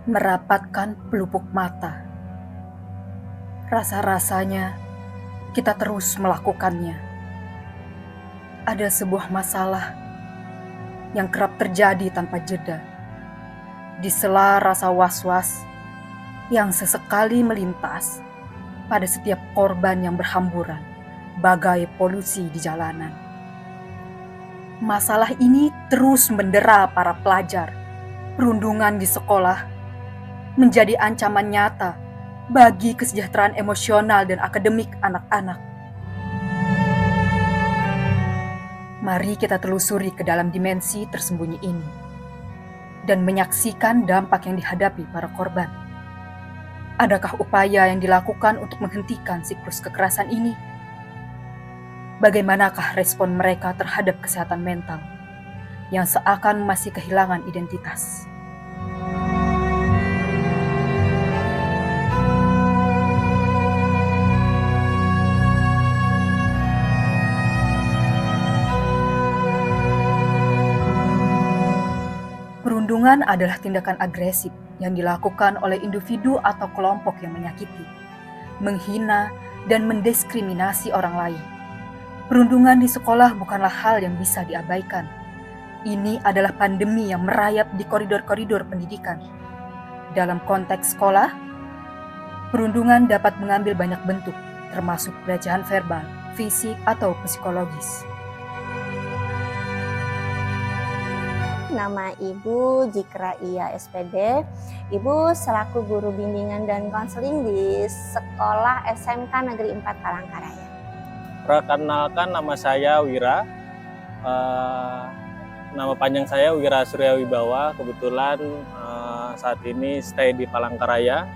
merapatkan pelupuk mata. Rasa-rasanya kita terus melakukannya. Ada sebuah masalah yang kerap terjadi tanpa jeda, di sela rasa was-was yang sesekali melintas pada setiap korban yang berhamburan bagai polusi di jalanan. Masalah ini terus mendera para pelajar. Perundungan di sekolah menjadi ancaman nyata bagi kesejahteraan emosional dan akademik anak-anak. Mari kita telusuri ke dalam dimensi tersembunyi ini dan menyaksikan dampak yang dihadapi para korban. Adakah upaya yang dilakukan untuk menghentikan siklus kekerasan ini? Bagaimanakah respon mereka terhadap kesehatan mental yang seakan masih kehilangan identitas? Perundungan adalah tindakan agresif yang dilakukan oleh individu atau kelompok yang menyakiti, menghina, dan mendiskriminasi orang lain. Perundungan di sekolah bukanlah hal yang bisa diabaikan. Ini adalah pandemi yang merayap di koridor-koridor pendidikan. Dalam konteks sekolah, perundungan dapat mengambil banyak bentuk, termasuk pelecehan verbal, fisik, atau psikologis. Nama Ibu Jikra Iya SPD. Ibu selaku guru bimbingan dan konseling di Sekolah SMK Negeri 4 Palangkaraya. Perkenalkan, nama saya Wira. Nama panjang saya Wira Surya Wibawa. Kebetulan saat ini stay di Palangkaraya.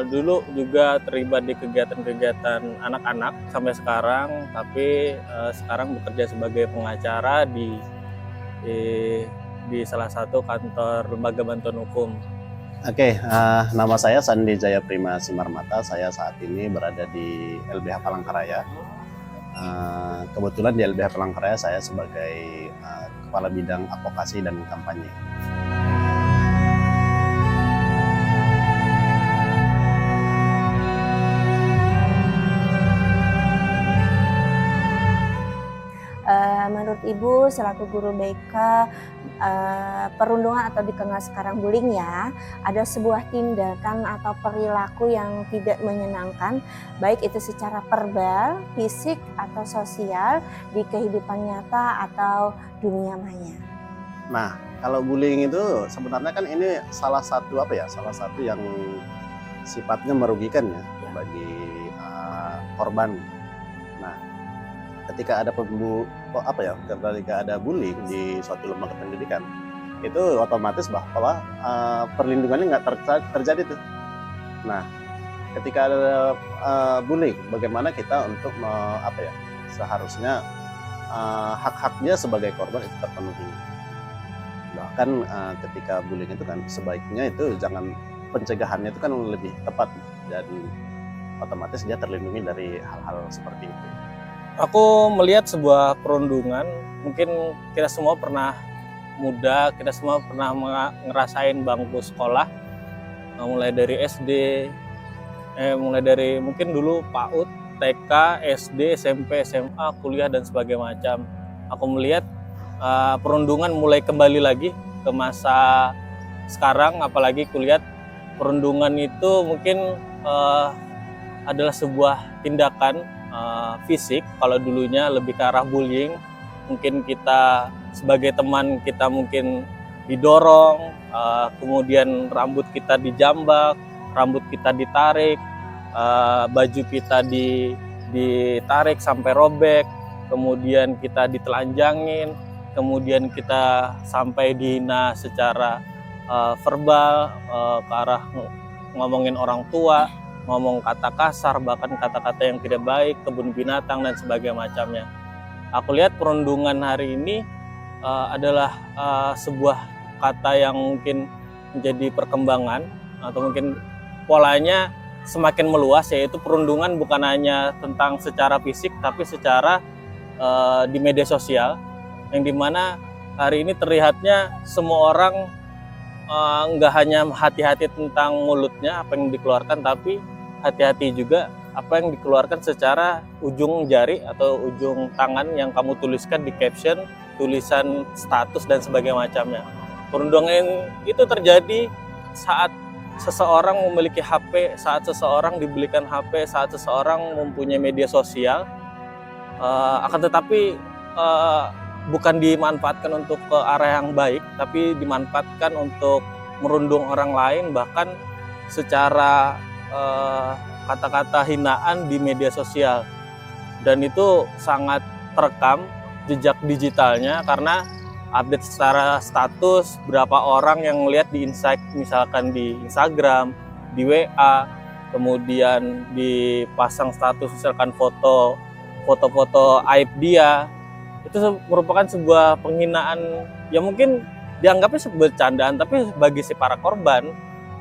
Dulu juga terlibat di kegiatan-kegiatan anak-anak sampai sekarang, tapi sekarang bekerja sebagai pengacara di salah satu kantor lembaga bantuan hukum. Oke, nama saya Sandi Jaya Prima Simarmata. Saya saat ini berada di LBH Palangkaraya. Kebetulan di LBH Palangkaraya saya sebagai Kepala Bidang Advokasi dan Kampanye. Menurut Ibu selaku guru BK, perundungan atau dikenal sekarang bullying ya, ada sebuah tindakan atau perilaku yang tidak menyenangkan, baik itu secara verbal, fisik, atau sosial di kehidupan nyata atau dunia maya. Nah, kalau bullying itu sebenarnya kan ini salah satu yang sifatnya merugikan ya bagi korban. Nah, ketika ada ketika ada bullying di suatu lembaga pendidikan, itu otomatis bahwa perlindungannya nggak terjadi tuh. Nah, ketika ada bullying, bagaimana kita untuk seharusnya hak-haknya sebagai korban itu terpenuhi. Bahkan ketika bullying itu kan sebaiknya itu pencegahannya itu kan lebih tepat dan otomatis dia terlindungi dari hal-hal seperti itu. Aku melihat sebuah perundungan, mungkin kita semua pernah muda, kita semua pernah ngerasain bangku sekolah, mulai dari SD, mulai dari mungkin dulu PAUD, TK, SD, SMP, SMA, kuliah, dan sebagainya macam. Aku melihat perundungan mulai kembali lagi ke masa sekarang, apalagi kulihat perundungan itu mungkin adalah sebuah tindakan fisik. Kalau dulunya lebih ke arah bullying, mungkin kita sebagai teman kita mungkin didorong, kemudian rambut kita dijambak, rambut kita ditarik, baju kita ditarik sampai robek, kemudian kita ditelanjangin, kemudian kita sampai dihina secara verbal, ke arah ngomongin orang tua, ngomong kata kasar, bahkan kata-kata yang tidak baik, kebun binatang, dan sebagainya macamnya. Aku lihat perundungan hari ini adalah sebuah kata yang mungkin menjadi perkembangan, atau mungkin polanya semakin meluas, yaitu perundungan bukan hanya tentang secara fisik, tapi secara di media sosial, yang dimana hari ini terlihatnya semua orang nggak hanya hati-hati tentang mulutnya apa yang dikeluarkan, tapi hati-hati juga apa yang dikeluarkan secara ujung jari atau ujung tangan yang kamu tuliskan di caption, tulisan status dan sebagainya macamnya. Perundungan itu terjadi saat seseorang memiliki HP, saat seseorang dibelikan HP, saat seseorang mempunyai media sosial, akan tetapi bukan dimanfaatkan untuk ke arah yang baik, tapi dimanfaatkan untuk merundung orang lain, bahkan secara kata-kata hinaan di media sosial. Dan itu sangat terekam jejak digitalnya, karena update secara status berapa orang yang lihat di insight, misalkan di Instagram, di WA, kemudian dipasang status misalkan foto-foto aib dia. Itu merupakan sebuah penghinaan yang mungkin dianggapnya sebuah candaan, tapi bagi si para korban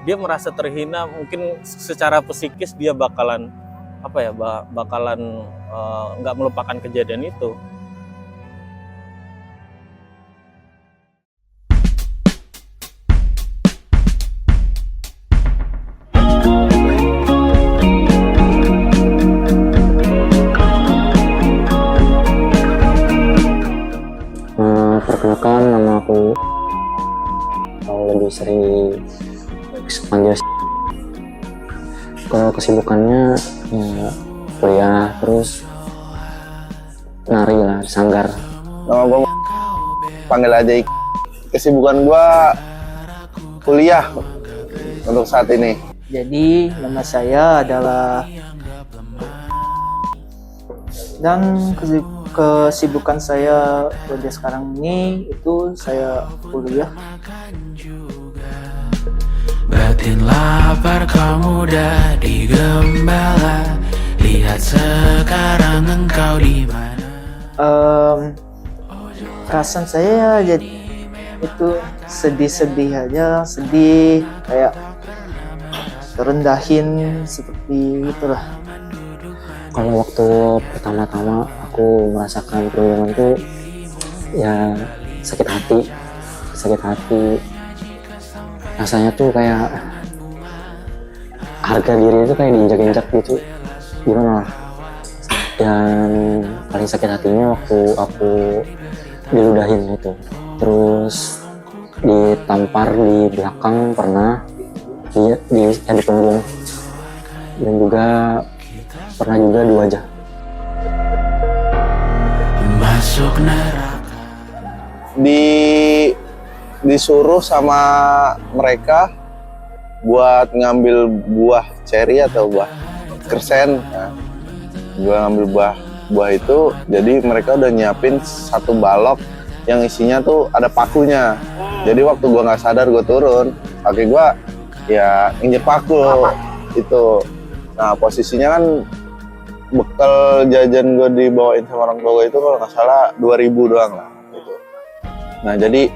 dia merasa terhina, mungkin secara psikis dia bakalan nggak melupakan kejadian itu. Perkenalkan, nama aku, atau lebih sering dipanggil. Kalau kesibukannya ya kuliah, terus nari lah di sanggar. Nama gue panggil aja Ik. Kesibukan gue kuliah untuk saat ini. Jadi nama saya adalah, dan kesibukan saya pada sekarang ini itu saya kuliah. Batin lapar kau muda digembala, lihat sekarang engkau di mana. Perasaan saya jadi itu sedih-sedih aja, sedih kayak terendahin seperti itulah. Kalau waktu pertama-tama aku merasakan perundungan itu ya sakit hati. Rasanya tuh kayak harga diri itu kayak diinjak-injak gitu, gimana lah. Yang paling sakit hatinya waktu aku diludahin itu, terus ditampar di belakang pernah, di punggung, dan juga pernah juga di wajah. Masuk neraka. Disuruh sama mereka buat ngambil buah ceri atau buah kersen. Nah, gue ngambil buah itu, jadi mereka udah nyiapin satu balok yang isinya tuh ada pakunya. Jadi waktu gue nggak sadar, gue turun, kaki gue ya injek paku itu. Nah, posisinya kan bekal jajan gue dibawain sama orang tua gue itu kalau nggak salah 2.000 doang lah gitu. Nah, jadi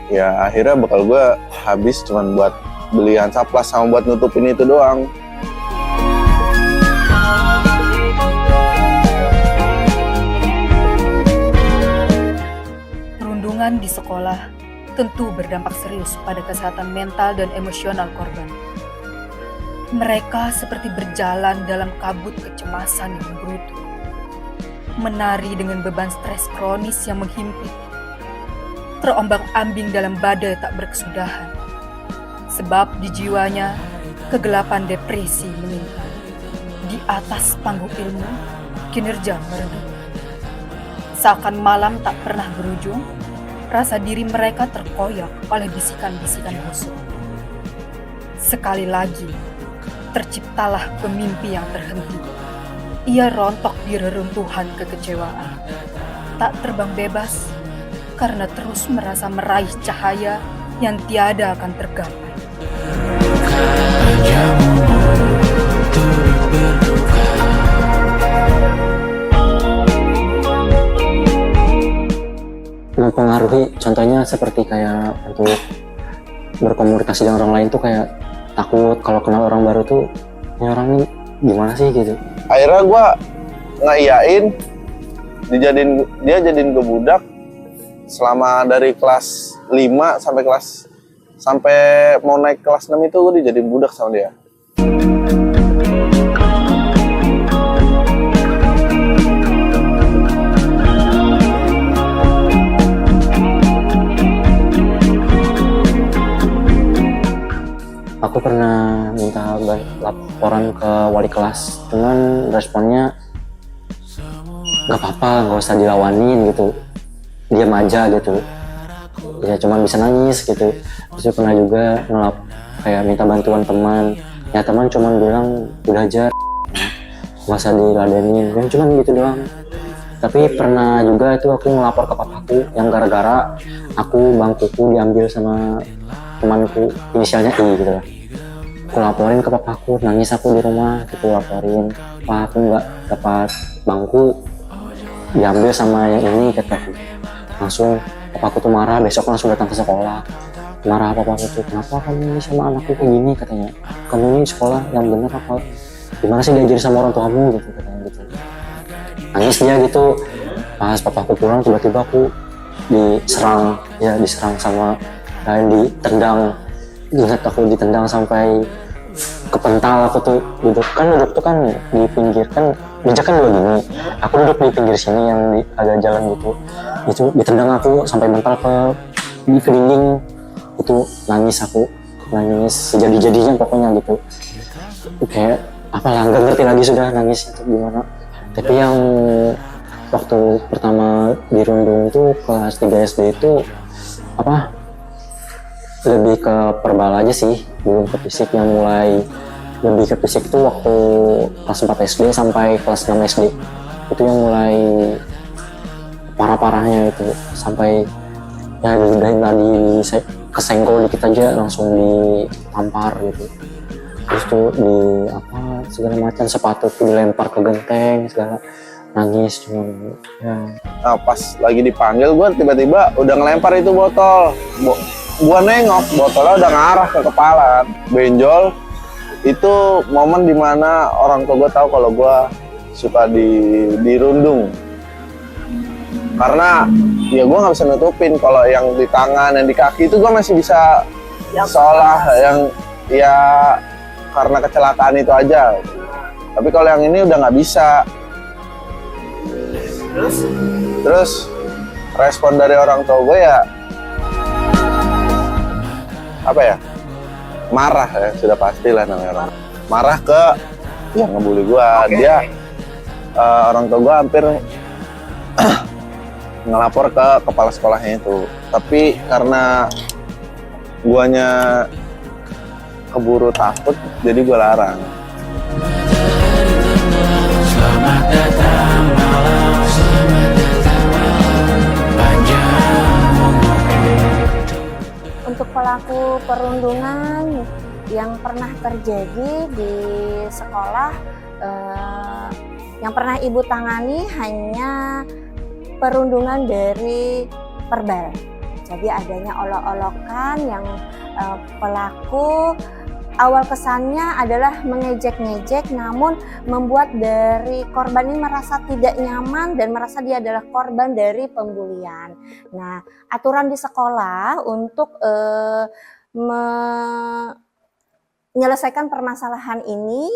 ya akhirnya bekal gue habis cuman buat beli Hansaplast sama buat nutupin itu doang. Perundungan di sekolah tentu berdampak serius pada kesehatan mental dan emosional korban. Mereka seperti berjalan dalam kabut kecemasan yang brutu, menari dengan beban stres kronis yang menghimpit, terombang-ambing dalam badai tak berkesudahan. Sebab di jiwanya kegelapan depresi menimpa. Di atas panggung ilmu, kinerja meredup. Seakan malam tak pernah berujung, rasa diri mereka terkoyak oleh bisikan-bisikan musuh. Sekali lagi, terciptalah pemimpi yang terhenti. Ia rontok di reruntuhan kekecewaan. Tak terbang bebas, karena terus merasa meraih cahaya yang tiada akan tergapai. Mempengaruhi, contohnya seperti kayak untuk berkomunikasi dengan orang lain tuh kayak takut kalau kenal orang baru tuh, ini orang ini gimana sih gitu. Akhirnya gue ngaiyain, dia jadiin gue budak selama dari kelas 5 sampai kelas sampai mau naik kelas 6 itu gue dijadiin budak sama dia. Aku pernah minta laporan ke wali kelas, cuman responnya nggak apa-apa, nggak usah dilawanin gitu, diam aja gitu. Ya cuman bisa nangis gitu. Terus pernah juga kayak minta bantuan teman, ya teman cuman bilang udah aja, nggak usah diladenin, kan cuman gitu doang. Tapi pernah juga itu aku ngelapor ke papaku yang gara-gara bangkuku diambil sama temanku inisialnya I gitu lah. Aku laporin ke papaku, nangis aku di rumah gitu, laporin, wah aku nggak dapat bangku, diambil sama yang ini, kataku. Langsung papaku tuh marah, besok langsung datang ke sekolah, marah papaku tuh, kenapa kamu ini sama anakku kayak gini, katanya, kamu ini sekolah yang bener apa, gimana sih diajarin sama orang tuamu gitu, katanya gitu. Nangis dia gitu. Pas papaku pulang tiba-tiba aku diserang sama ditendang. Ingat aku ditendang sampai kepental. Aku tuh duduk tuh kan di pinggir, kan meja kan dua gini, aku duduk di pinggir sini yang agak jalan gitu, itu ditendang aku sampai mental di dinding. Itu nangis sejadi-jadinya pokoknya gitu, kayak apalah, nggak ngerti lagi sudah nangis itu gimana. Tapi yang waktu pertama di Rundung itu kelas 3 SD itu lebih ke verbal aja sih, belum ke fisik. Yang mulai lebih ke fisik itu waktu kelas 4 SD sampai kelas 6 SD, itu yang mulai parah-parahnya itu, sampai ya diudahin tadi kesenggol dikit aja langsung ditampar gitu. Terus tuh segala macam, sepatu tuh dilempar ke genteng segala, nangis cuman ya. Nah pas lagi dipanggil gue tiba-tiba udah ngelempar itu botol. Gua nengok, botolnya udah ngarah ke kepala, benjol. Itu momen dimana orang tua gue tahu kalau gue suka dirundung. Karena ya gue nggak bisa nutupin kalau yang di tangan, yang di kaki itu gue masih bisa seolah yang ya karena kecelakaan itu aja. Tapi kalau yang ini udah nggak bisa. Terus respon dari orang tua gue ya apa ya, marah ya, sudah pastilah namanya orang marah ke yang ngebully gua. Dia orang tua gua hampir ngelapor ke kepala sekolahnya itu, tapi karena guanya keburu takut jadi gua larang. Selamat datang malam, selamat datang malam, panjang Untuk pelaku perundungan yang pernah terjadi di sekolah, yang pernah ibu tangani hanya perundungan dari verbal. Jadi adanya olok-olokan yang pelaku awal kesannya adalah mengejek-ngejek, namun membuat dari korban ini merasa tidak nyaman dan merasa dia adalah korban dari pembulian. Nah, aturan di sekolah untuk menyelesaikan permasalahan ini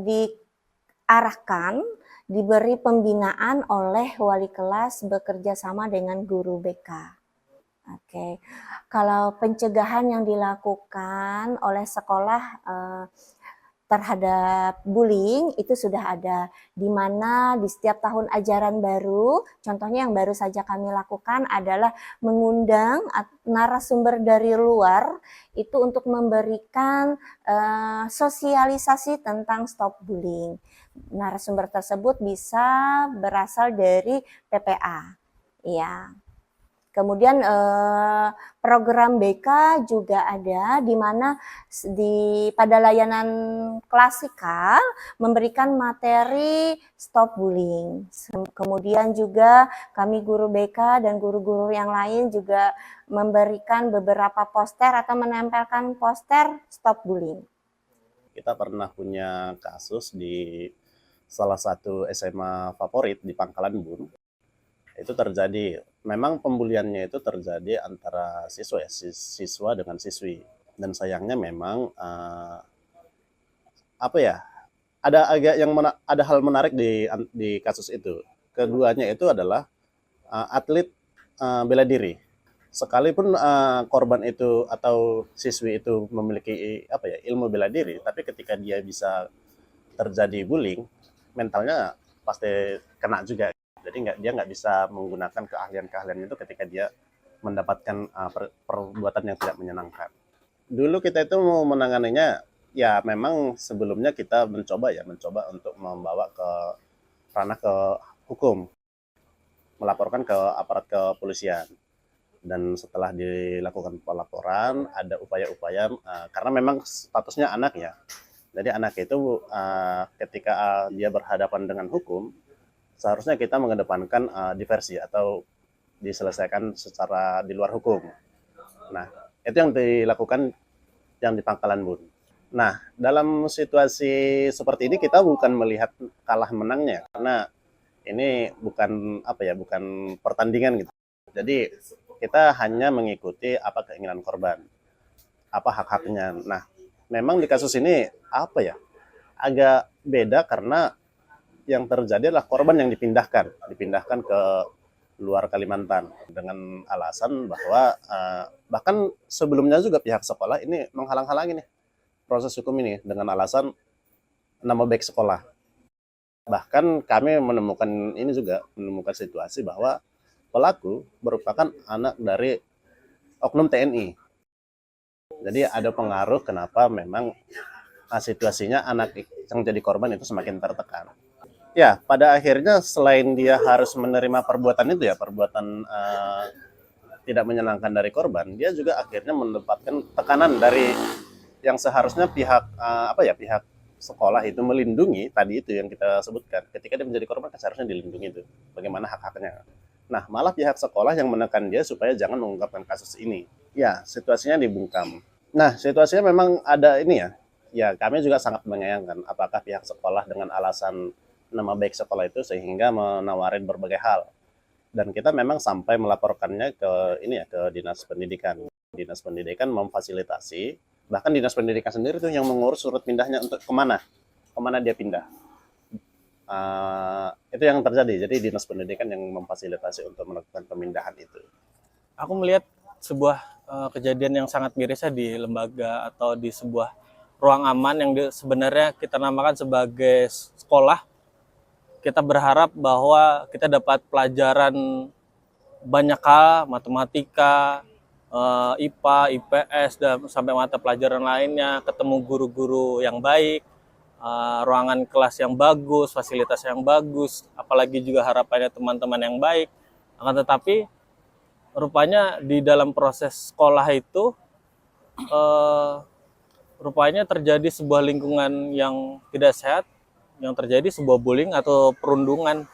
diarahkan, diberi pembinaan oleh wali kelas bekerja sama dengan guru BK. Oke, kalau pencegahan yang dilakukan oleh sekolah terhadap bullying itu sudah ada, di mana di setiap tahun ajaran baru, contohnya yang baru saja kami lakukan adalah mengundang narasumber dari luar itu untuk memberikan sosialisasi tentang stop bullying. Narasumber tersebut bisa berasal dari PPA, ya. Kemudian program BK juga ada, di mana pada layanan klasikal memberikan materi stop bullying. Kemudian juga kami guru BK dan guru-guru yang lain juga memberikan beberapa poster atau menempelkan poster stop bullying. Kita pernah punya kasus di salah satu SMA favorit di Pangkalan Bun. Itu terjadi memang pembuliannya itu terjadi antara siswa ya, siswa dengan siswi. Dan sayangnya memang apa ya, ada agak yang ada hal menarik di kasus itu. Keduanya itu adalah atlet bela diri. Sekalipun korban itu atau siswi itu memiliki apa ya, ilmu bela diri, tapi ketika dia bisa terjadi bullying, mentalnya pasti kena juga. Jadi dia nggak bisa menggunakan keahlian-keahlian itu ketika dia mendapatkan perbuatan yang tidak menyenangkan. Dulu kita itu mau menanganinya, ya memang sebelumnya kita mencoba untuk membawa ke ranah ke hukum, melaporkan ke aparat kepolisian. Dan setelah dilakukan pelaporan, ada upaya-upaya karena memang statusnya anak ya. Jadi anak itu ketika dia berhadapan dengan hukum, seharusnya kita mengedepankan diversi atau diselesaikan secara di luar hukum. Nah, itu yang dilakukan yang di Pangkalan Bun. Nah, dalam situasi seperti ini kita bukan melihat kalah menangnya, karena ini bukan apa ya, bukan pertandingan gitu. Jadi kita hanya mengikuti apa keinginan korban, apa hak-haknya. Nah, memang di kasus ini apa ya, agak beda karena yang terjadi adalah korban yang dipindahkan ke luar Kalimantan dengan alasan bahwa bahkan sebelumnya juga pihak sekolah ini menghalang-halangi nih proses hukum ini dengan alasan nama baik sekolah. Bahkan kami menemukan situasi bahwa pelaku merupakan anak dari oknum TNI. Jadi ada pengaruh kenapa memang situasinya anak yang jadi korban itu semakin tertekan. Ya, pada akhirnya selain dia harus menerima perbuatan itu ya, perbuatan tidak menyenangkan dari korban, dia juga akhirnya mendapatkan tekanan dari yang seharusnya pihak pihak sekolah itu melindungi, tadi itu yang kita sebutkan. Ketika dia menjadi korban kan seharusnya dilindungi itu, bagaimana hak-haknya. Nah, malah pihak sekolah yang menekan dia supaya jangan mengungkapkan kasus ini. Ya, situasinya dibungkam. Nah, situasinya memang ada ini ya. Ya, kami juga sangat menyayangkan apakah pihak sekolah dengan alasan nama baik sekolah itu sehingga menawarin berbagai hal. Dan kita memang sampai melaporkannya ke Dinas Pendidikan. Dinas Pendidikan memfasilitasi, bahkan Dinas Pendidikan sendiri tuh yang mengurus surat pindahnya untuk kemana dia pindah. Itu yang terjadi. Jadi Dinas Pendidikan yang memfasilitasi untuk melakukan pemindahan itu. Aku melihat sebuah kejadian yang sangat mirisnya di lembaga atau di sebuah ruang aman yang sebenarnya kita namakan sebagai sekolah. Kita berharap bahwa kita dapat pelajaran banyak hal, matematika, IPA, IPS, dan sampai mata pelajaran lainnya, ketemu guru-guru yang baik, ruangan kelas yang bagus, fasilitas yang bagus, apalagi juga harapannya teman-teman yang baik. Akan tetapi rupanya di dalam proses sekolah itu rupanya terjadi sebuah lingkungan yang tidak sehat, yang terjadi sebuah bullying atau perundungan.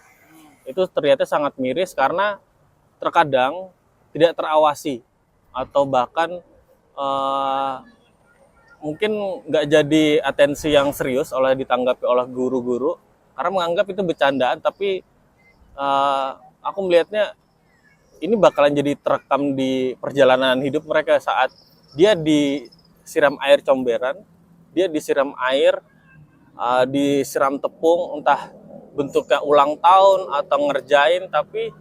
Itu ternyata sangat miris karena terkadang tidak terawasi atau bahkan mungkin nggak jadi atensi yang serius ditanggapi oleh guru-guru karena menganggap itu bercandaan, tapi aku melihatnya ini bakalan jadi terekam di perjalanan hidup mereka saat dia disiram air comberan, dia disiram air, disiram tepung, entah bentuknya ulang tahun atau ngerjain, tapi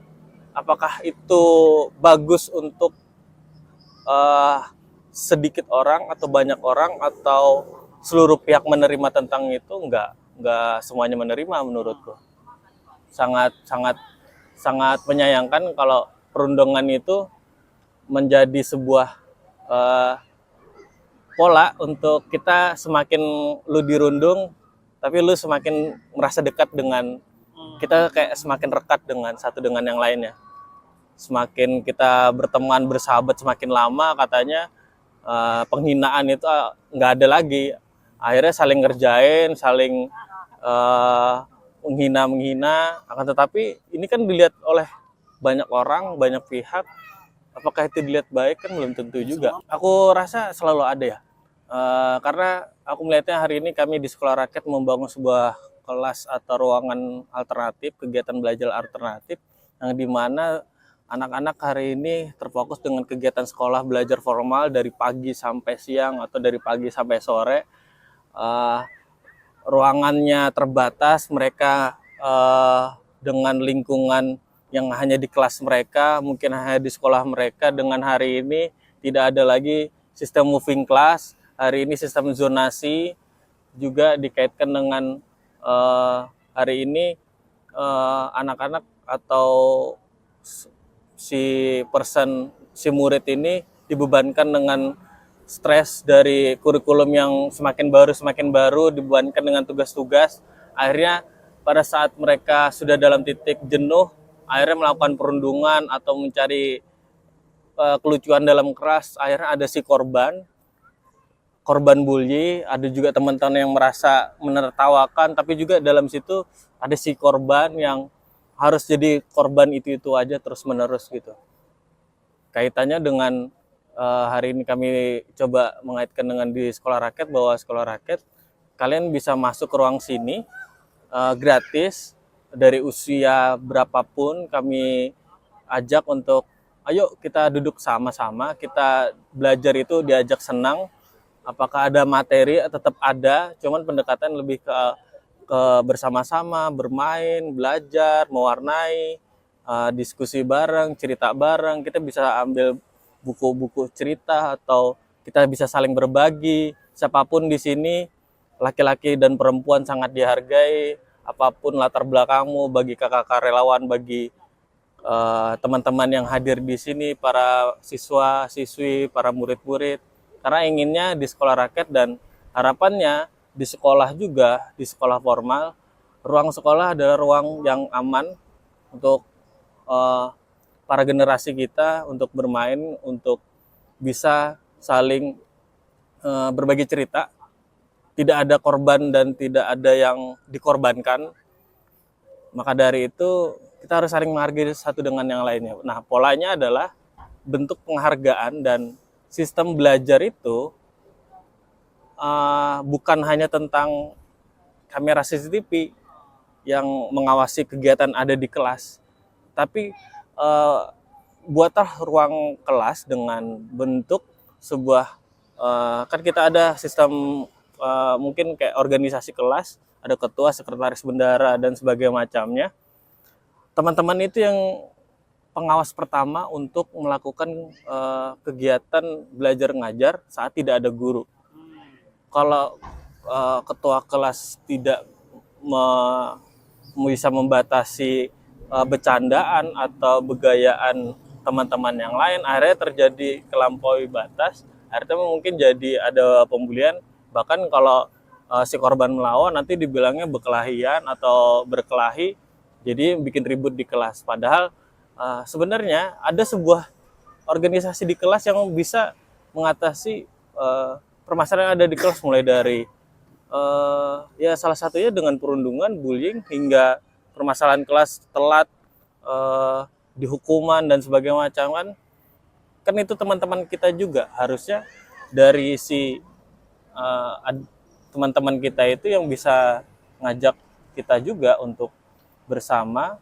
apakah itu bagus untuk sedikit orang atau banyak orang atau seluruh pihak menerima tentang itu? Enggak semuanya menerima menurutku. Sangat menyayangkan kalau perundungan itu menjadi sebuah pola untuk kita semakin lu dirundung, tapi lu semakin merasa dekat dengan kita, kayak semakin rekat dengan satu dengan yang lainnya. Semakin kita berteman, bersahabat semakin lama katanya penghinaan itu nggak ada lagi. Akhirnya saling ngerjain, saling menghina. Akan tetapi ini kan dilihat oleh banyak orang, banyak pihak. Apakah itu dilihat baik kan belum tentu juga. Aku rasa selalu ada ya. Karena aku melihatnya hari ini kami di Sekolah Rakyat membangun sebuah kelas atau ruangan alternatif, kegiatan belajar alternatif yang dimana anak-anak hari ini terfokus dengan kegiatan sekolah belajar formal dari pagi sampai siang atau dari pagi sampai sore. Ruangannya terbatas, mereka dengan lingkungan yang hanya di kelas mereka, mungkin hanya di sekolah mereka. Dengan hari ini tidak ada lagi sistem moving class, hari ini sistem zonasi juga dikaitkan dengan hari ini anak-anak atau si murid ini dibebankan dengan stres dari kurikulum yang semakin baru, dibebankan dengan tugas-tugas. Akhirnya pada saat mereka sudah dalam titik jenuh, akhirnya melakukan perundungan atau mencari kelucuan dalam kelas. Akhirnya ada si korban bully, ada juga teman-teman yang merasa menertawakan, tapi juga dalam situ ada si korban yang harus jadi korban itu aja terus-menerus gitu. Kaitannya dengan hari ini kami coba mengaitkan dengan di sekolah rakyat, bahwa sekolah rakyat kalian bisa masuk ke ruang sini gratis dari usia berapapun. Kami ajak untuk ayo kita duduk sama-sama, kita belajar itu diajak senang. Apakah ada materi? Tetap ada, cuman pendekatan lebih ke bersama-sama, bermain, belajar, mewarnai, diskusi bareng, cerita bareng. Kita bisa ambil buku-buku cerita atau kita bisa saling berbagi. Siapapun di sini, laki-laki dan perempuan sangat dihargai. Apapun latar belakangmu, bagi kakak-kakak relawan, bagi teman-teman yang hadir di sini, para siswa, siswi, para murid-murid. Karena inginnya di sekolah rakyat dan harapannya di sekolah juga, di sekolah formal, ruang sekolah adalah ruang yang aman untuk para generasi kita untuk bermain, untuk bisa saling berbagi cerita. Tidak ada korban dan tidak ada yang dikorbankan. Maka dari itu kita harus saling menghargai satu dengan yang lainnya. Nah, polanya adalah bentuk penghargaan, dan sistem belajar itu bukan hanya tentang kamera CCTV yang mengawasi kegiatan ada di kelas, tapi buatlah ruang kelas dengan bentuk sebuah kan kita ada sistem mungkin kayak organisasi kelas, ada ketua, sekretaris bendara dan sebagainya macamnya. Teman-teman itu yang pengawas pertama untuk melakukan kegiatan belajar ngajar saat tidak ada guru. Kalau ketua kelas tidak bisa membatasi bercandaan atau begayaan teman-teman yang lain, akhirnya terjadi kelampaui batas, akhirnya mungkin jadi ada pembulian. Bahkan kalau si korban melawan, nanti dibilangnya berkelahian atau berkelahi, jadi bikin ribut di kelas. Padahal sebenarnya ada sebuah organisasi di kelas yang bisa mengatasi permasalahan yang ada di kelas, mulai dari ya salah satunya dengan perundungan, bullying, hingga permasalahan kelas telat, dihukuman dan sebagainya macam kan itu teman-teman kita juga. Harusnya dari si teman-teman kita itu yang bisa ngajak kita juga untuk bersama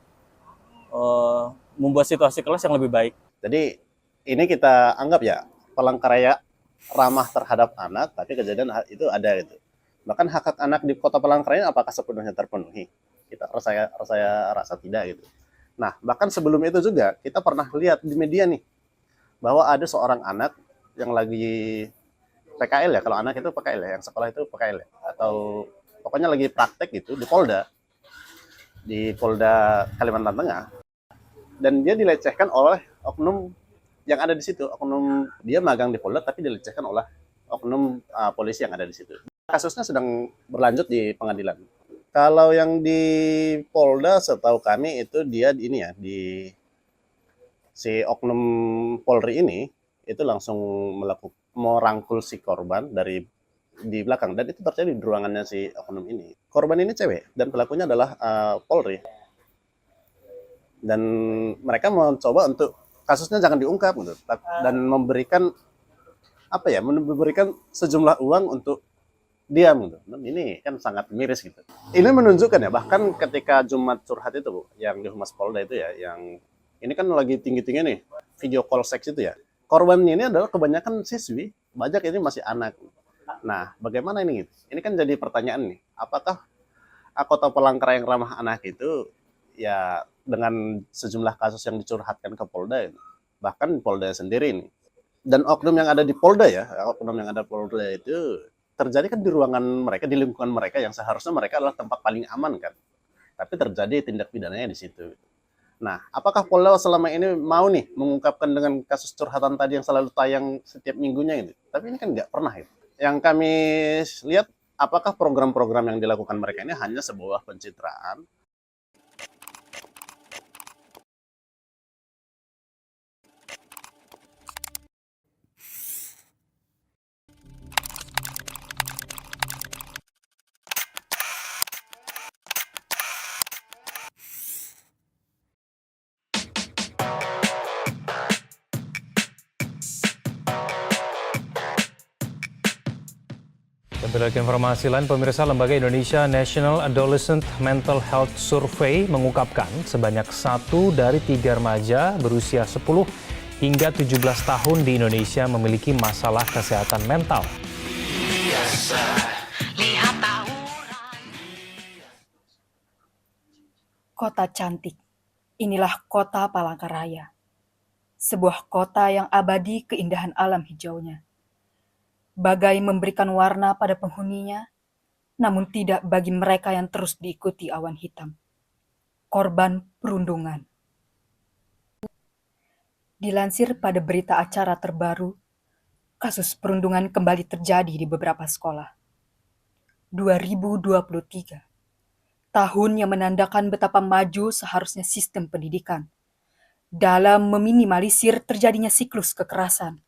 membuat situasi kelas yang lebih baik. Jadi ini kita anggap ya Palangkaraya ramah terhadap anak, tapi kejadian itu ada gitu. Bahkan hak anak di Kota Palangkaraya apakah sepenuhnya terpenuhi? Saya rasa tidak gitu. Nah, bahkan sebelum itu juga kita pernah lihat di media nih bahwa ada seorang anak yang lagi PKL ya, kalau anak itu PKL ya, yang sekolah itu PKL ya, atau pokoknya lagi praktek gitu di Polda Kalimantan Tengah, dan dia dilecehkan oleh oknum yang ada di situ. Oknum, dia magang di Polda tapi dilecehkan oleh oknum polisi yang ada di situ. Kasusnya sedang berlanjut di pengadilan. Kalau yang di Polda setahu kami itu dia ini ya, di si oknum Polri ini itu langsung merangkul si korban dari di belakang, dan itu terjadi di ruangannya si oknum ini. Korban ini cewek dan pelakunya adalah Polri. Dan mereka mencoba untuk kasusnya jangan diungkap gitu, dan memberikan memberikan sejumlah uang untuk diam gitu. Dan ini kan sangat miris gitu. Ini menunjukkan ya, bahkan ketika Jumat curhat itu Bu, yang di Humas Polda itu ya, yang ini kan lagi tinggi-tinggi nih, video call seks itu ya. Korbannya ini adalah kebanyakan siswi, banyak ini masih anak. Nah, bagaimana ini? Ini kan jadi pertanyaan nih, apakah kota Palangkaraya yang ramah anak itu ya dengan sejumlah kasus yang dicurhatkan ke Polda, bahkan Polda sendiri ini. Dan oknum yang ada di Polda ya, oknum yang ada di Polda itu terjadi kan di ruangan mereka, di lingkungan mereka yang seharusnya mereka adalah tempat paling aman kan. Tapi terjadi tindak pidananya di situ. Nah, apakah Polda selama ini mau nih mengungkapkan dengan kasus curhatan tadi yang selalu tayang setiap minggunya gitu? Tapi ini kan nggak pernah gitu. Yang kami lihat, apakah program-program yang dilakukan mereka ini hanya sebuah pencitraan? Dan beralih ke informasi lain, pemirsa, Lembaga Indonesia National Adolescent Mental Health Survey mengungkapkan sebanyak 1 dari 3 remaja berusia 10 hingga 17 tahun di Indonesia memiliki masalah kesehatan mental. Kota cantik, inilah kota Palangkaraya. Sebuah kota yang abadi keindahan alam hijaunya. Bagai memberikan warna pada penghuninya, namun tidak bagi mereka yang terus diikuti awan hitam. Korban perundungan. Dilansir pada berita acara terbaru, kasus perundungan kembali terjadi di beberapa sekolah. 2023, tahun yang menandakan betapa maju seharusnya sistem pendidikan dalam meminimalisir terjadinya siklus kekerasan.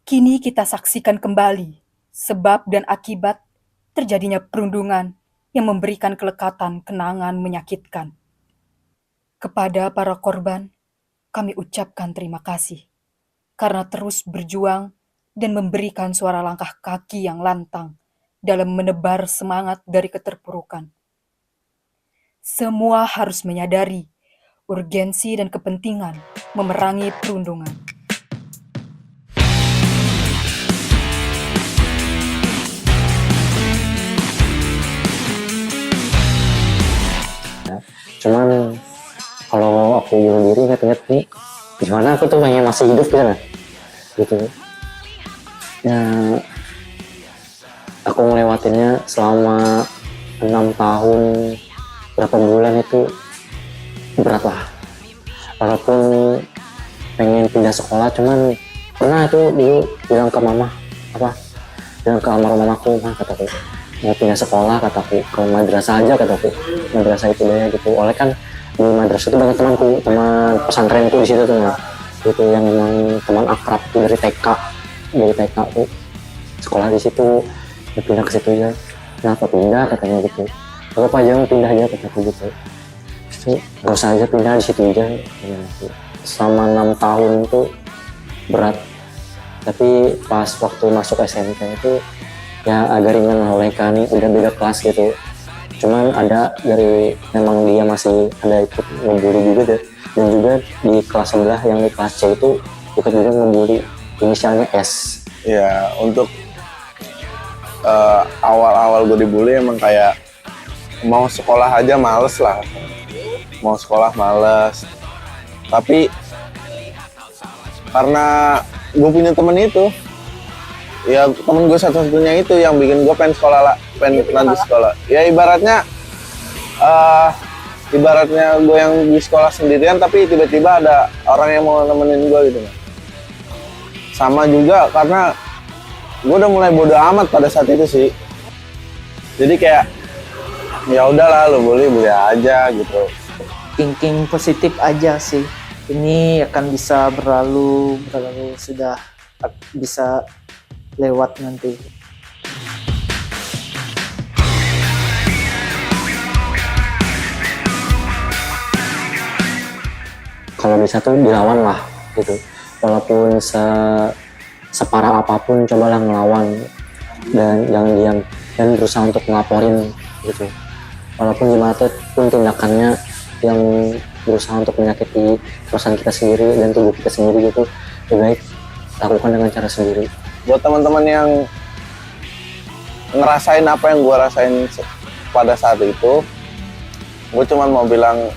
Kini kita saksikan kembali sebab dan akibat terjadinya perundungan yang memberikan kelekatan kenangan menyakitkan. Kepada para korban, kami ucapkan terima kasih karena terus berjuang dan memberikan suara langkah kaki yang lantang dalam menebar semangat dari keterpurukan. Semua harus menyadari urgensi dan kepentingan memerangi perundungan. Cuman kalau aku bunuh diri ingat-ingat nih, gimana aku tuh pengen masih hidup gitu ya. Aku melewatinya selama 6 tahun berapa bulan itu berat lah. Walaupun pengen pindah sekolah, cuman pernah itu dulu bilang ke mama, bilang ke almarhum mamaku, kataku mau pindah sekolah, kataku ke madrasah aja, kataku madrasah itu deh gitu. Oleh kan di madrasah itu banyak temanku, teman pesantrenku di situ tuh, gitu yang memang teman akrab dari TK tuh sekolah di situ. Ya, pindah ke situ aja. Kenapa pindah, katanya gitu. Gak apa aja pindah aja, kataku gitu. Terus gak usah aja pindah di situ aja. Selama 6 tahun itu berat. Tapi pas waktu masuk SMP itu ya agak ringan lah, oleh karena udah beda kelas gitu. Cuman ada dari memang dia masih ada ikut ngebully juga deh. Dan juga di kelas sebelah yang di kelas C itu ikut juga ngebully, inisialnya S. Ya, untuk awal-awal gue dibully emang kayak mau sekolah aja males lah. Mau sekolah males. Tapi karena gue punya temen itu, ya temen gue satu-satunya itu yang bikin gue pengen lanjut sekolah. Ya ibaratnya gue yang di sekolah sendirian, tapi tiba-tiba ada orang yang mau nemenin gue gitu. Sama juga karena gue udah mulai bodo amat pada saat itu sih. Jadi kayak ya udahlah, lo boleh aja gitu. Thinking positif aja sih. Ini akan bisa berlalu sudah bisa lewat nanti. Kalau bisa tuh dilawan lah gitu. Walaupun separah apapun, cobalah ngelawan dan jangan diam dan berusaha untuk ngelaporin gitu. Walaupun gimana pun tindakannya yang berusaha untuk menyakiti perasaan kita sendiri dan tubuh kita sendiri gitu, lebih baik lakukan dengan cara sendiri. Buat teman-teman yang ngerasain apa yang gue rasain pada saat itu, gue cuma mau bilang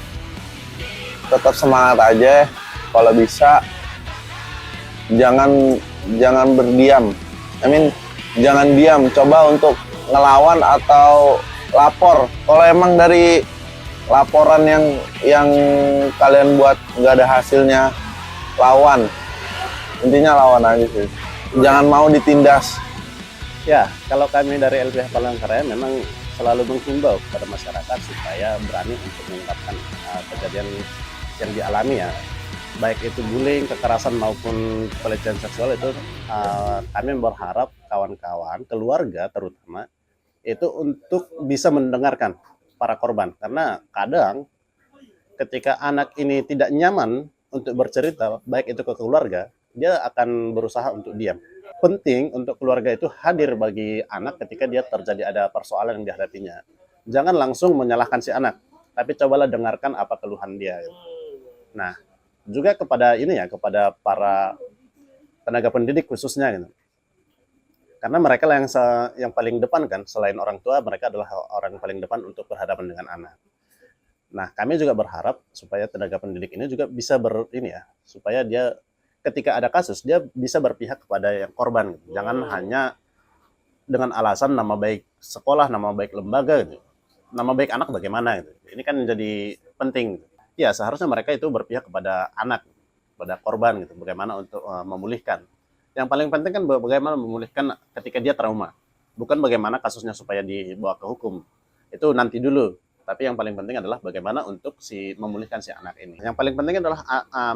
tetap semangat aja. Kalau bisa jangan berdiam. Jangan diam, coba untuk ngelawan atau lapor. Kalau emang dari laporan yang kalian buat nggak ada hasilnya, lawan. Intinya lawan aja sih. Jangan mau ditindas. Ya, kalau kami dari LBH Palangkaraya memang selalu menghimbau kepada masyarakat supaya berani untuk mengungkapkan kejadian yang dialami ya. Baik itu bullying, kekerasan maupun pelecehan seksual itu kami berharap kawan-kawan, keluarga terutama, itu untuk bisa mendengarkan para korban. Karena kadang ketika anak ini tidak nyaman untuk bercerita, baik itu ke keluarga, dia akan berusaha untuk diam. Penting untuk keluarga itu hadir bagi anak ketika dia terjadi ada persoalan yang dihadapinya. Jangan langsung menyalahkan si anak, tapi cobalah dengarkan apa keluhan dia. Nah, juga kepada kepada para tenaga pendidik khususnya gitu. Karena mereka lah yang paling depan kan, selain orang tua, mereka adalah orang yang paling depan untuk berhadapan dengan anak. Nah, kami juga berharap supaya tenaga pendidik ini juga bisa supaya dia ketika ada kasus dia bisa berpihak kepada yang korban gitu. Jangan hanya dengan alasan nama baik sekolah, nama baik lembaga gitu. Nama baik anak bagaimana gitu. Ini kan jadi penting gitu. Ya, seharusnya mereka itu berpihak kepada anak, kepada korban gitu. Bagaimana untuk memulihkan. Yang paling penting kan bagaimana memulihkan ketika dia trauma. Bukan bagaimana kasusnya supaya dibawa ke hukum. Itu nanti dulu. Tapi yang paling penting adalah bagaimana untuk memulihkan si anak ini. Yang paling penting adalah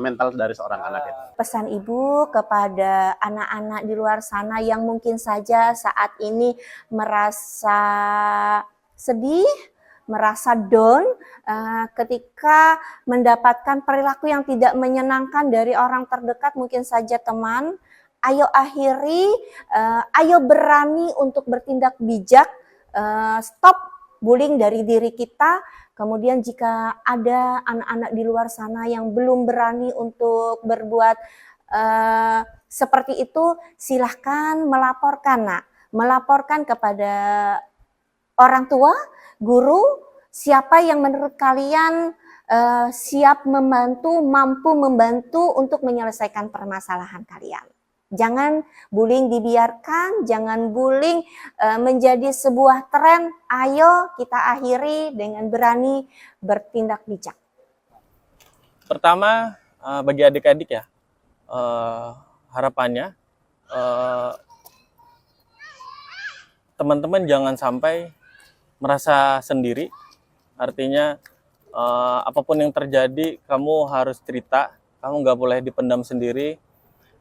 mental dari seorang anak itu. Pesan Ibu kepada anak-anak di luar sana yang mungkin saja saat ini merasa sedih, merasa down ketika mendapatkan perilaku yang tidak menyenangkan dari orang terdekat, mungkin saja teman. Ayo akhiri, ayo berani untuk bertindak bijak, stop bullying dari diri kita. Kemudian jika ada anak-anak di luar sana yang belum berani untuk berbuat seperti itu, silahkan melaporkan, Nak. Melaporkan kepada orang tua, guru, siapa yang menurut kalian siap membantu, mampu membantu untuk menyelesaikan permasalahan kalian. Jangan bullying dibiarkan, jangan bullying menjadi sebuah tren. Ayo kita akhiri dengan berani bertindak bijak. Pertama, bagi adik-adik ya, harapannya teman-teman jangan sampai merasa sendiri. Artinya apapun yang terjadi, kamu harus cerita. Kamu nggak boleh dipendam sendiri,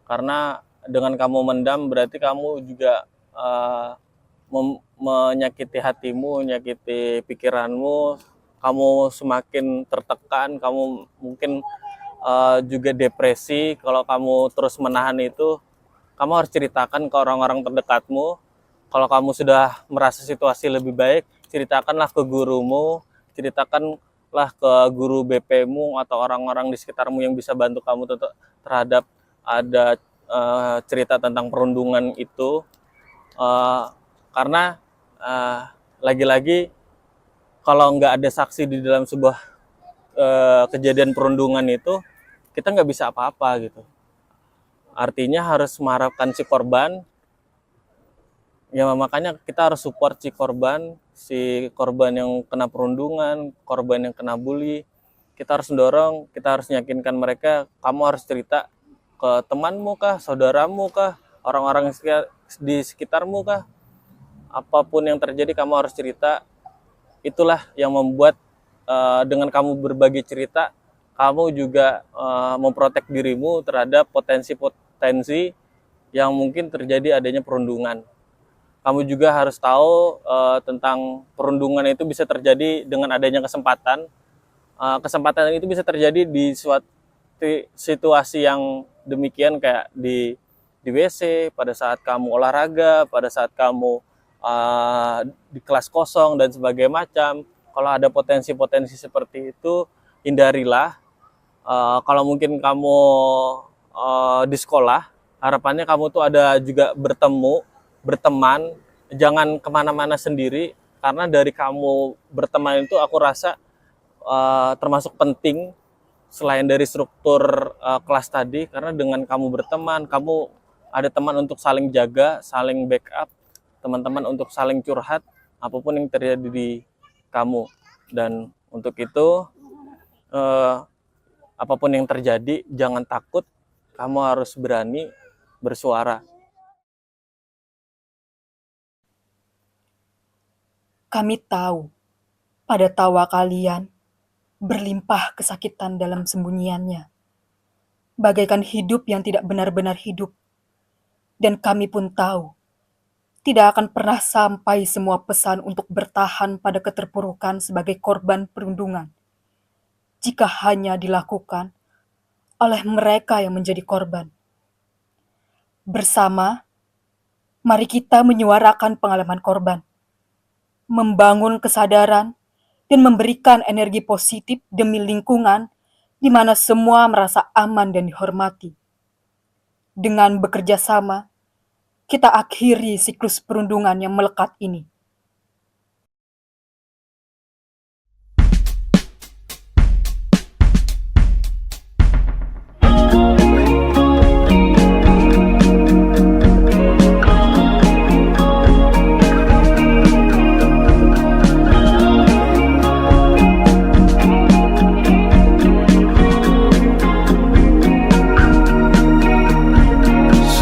karena dengan kamu mendam berarti kamu juga menyakiti hatimu, menyakiti pikiranmu, kamu semakin tertekan, kamu mungkin juga depresi. Kalau kamu terus menahan itu, kamu harus ceritakan ke orang-orang terdekatmu. Kalau kamu sudah merasa situasi lebih baik, ceritakanlah ke gurumu, ceritakanlah ke guru BP-mu atau orang-orang di sekitarmu yang bisa bantu kamu terhadap ada cerita tentang perundungan itu, karena lagi-lagi kalau nggak ada saksi di dalam sebuah kejadian perundungan itu, kita nggak bisa apa-apa gitu. Artinya harus mengharapkan si korban, ya makanya kita harus support si korban yang kena perundungan, korban yang kena bully. Kita harus mendorong, kita harus meyakinkan mereka, kamu harus cerita ke temanmu kah, saudaramu kah, orang-orang di sekitarmu kah, apapun yang terjadi kamu harus cerita. Itulah yang membuat dengan kamu berbagi cerita, kamu juga memprotek dirimu terhadap potensi-potensi yang mungkin terjadi adanya perundungan. Kamu juga harus tahu tentang perundungan itu bisa terjadi dengan adanya kesempatan. Kesempatan itu bisa terjadi di suatu situasi yang demikian, kayak di WC, pada saat kamu olahraga, pada saat kamu di kelas kosong dan sebagainya macam. Kalau ada potensi-potensi seperti itu, hindarilah. Kalau mungkin kamu di sekolah, harapannya kamu tuh ada juga berteman, jangan kemana-mana sendiri, karena dari kamu berteman itu aku rasa termasuk penting selain dari struktur kelas tadi, karena dengan kamu berteman, kamu ada teman untuk saling jaga, saling backup, teman-teman untuk saling curhat, apapun yang terjadi di kamu. Dan untuk itu, apapun yang terjadi, jangan takut, kamu harus berani bersuara. Kami tahu, pada tawa kalian, berlimpah kesakitan dalam sembunyiannya, bagaikan hidup yang tidak benar-benar hidup. Dan kami pun tahu, tidak akan pernah sampai semua pesan untuk bertahan pada keterpurukan sebagai korban perundungan, jika hanya dilakukan oleh mereka yang menjadi korban. Bersama, mari kita menyuarakan pengalaman korban, membangun kesadaran, dan memberikan energi positif demi lingkungan di mana semua merasa aman dan dihormati. Dengan bekerja sama, kita akhiri siklus perundungan yang melekat ini.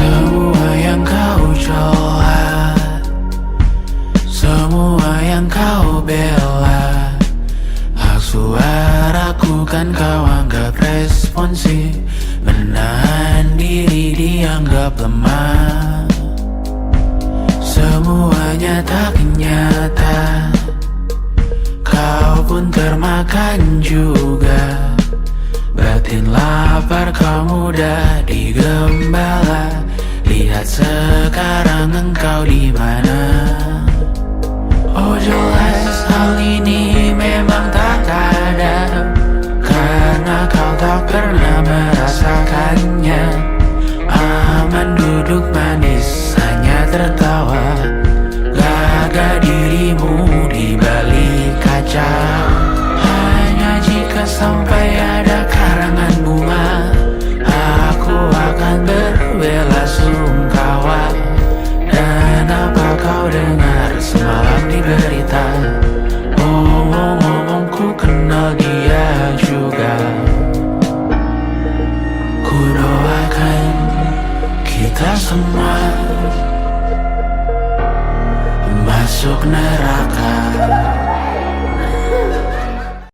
Semua yang kau cela, semua yang kau bela, hak suaraku kan kau anggap responsif, menahan diri dianggap lemah. Semuanya tak nyata, kau pun termakan juga. Batin lapar kau mudah digembala. Lihat sekarang engkau di mana. Oh jelas hal ini memang tak ada, karena kau tak pernah merasakannya. Aman duduk manis hanya tertawa, gagah dirimu di balik kaca. Hanya jika sampai ada karangan bunga, aku akan berbelasungkawa. Dan apa kau dengar semalam di berita? Omong-omong ku kenal dia juga. Ku doakan kita semua masuk neraka.